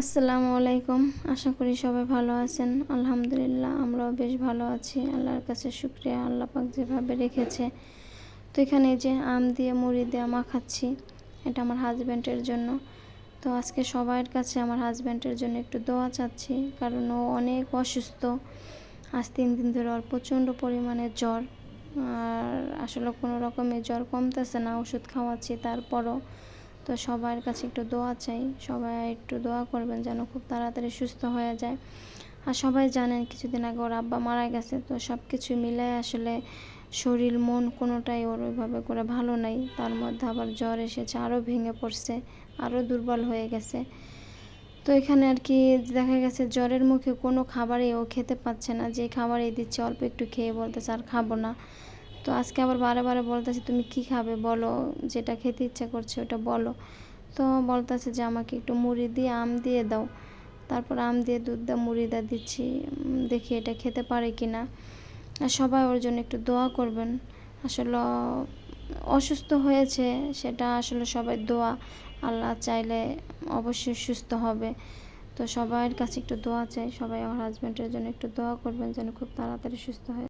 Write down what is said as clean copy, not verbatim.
আসসালামু আলাইকুম। আশা করি সবাই ভালো আছেন। আলহামদুলিল্লাহ আমরাও বেশ ভালো আছি। আল্লাহর কাছে শুকরিয়া, আল্লাহ পাক যেভাবে রেখেছে। তো এখানে এই যে আম দিয়ে মুড়ি দিয়ে মাখাচ্ছি, এটা আমার হাজব্যান্ডের জন্য। তো আজকে সবার কাছে আমার হাজব্যান্ডের জন্য একটু দোয়া চাচ্ছি, কারণ ও অনেক অসুস্থ। আজ 3 দিন ধরে ওর প্রচণ্ড পরিমাণে জ্বর, আর আসলে কোনো রকমে জ্বর কমতেছে না, ওষুধ খাওয়াচ্ছি তারপরও। তো সবার কাছে একটু দোয়া চাই, সবাই একটু দোয়া করবেন যেন খুব তাড়াতাড়ি সুস্থ হয়ে যায়। আর সবাই জানেন কিছুদিন আগে ওর আব্বা মারা গেছে, তো সব কিছু মিলায় আসলে শরীর মন কোনোটাই ওর ওইভাবে করে ভালো নাই। তার মধ্যে আবার জ্বর এসেছে, আরও ভেঙে পড়ছে, আরও দুর্বল হয়ে গেছে। তো এখানে আর কি দেখা গেছে জ্বরের মুখে কোনো খাবারই ও খেতে পাচ্ছে না, যে খাবারই দিচ্ছে অল্প একটু খেয়ে বলতেছে আর খাবো না। তো আজকে আবার বারে বারে বলতেছে তুমি কি খাবে বলো, যেটা খেতে ইচ্ছা করছে ওটা বলো। তো বলতেছে যে আমাকে একটু মুড়ি দিয়ে আম দিয়ে দাও। তারপর আম দিয়ে দুধ দিয়ে মুড়ি দিয়ে দিচ্ছি, দেখি এটা খেতে পারে কি না। আর সবাই ওর জন্য একটু দোয়া করবেন। আসলে অসুস্থ হয়েছে, সেটা আসলে সবাই দোয়া, আল্লাহ চাইলে অবশ্যই সুস্থ হবে। তো সবার কাছে একটু দোয়া চাই, সবাই আমার হাজব্যান্ডের জন্য একটু দোয়া করবেন যেন খুব তাড়াতাড়ি সুস্থ হয়।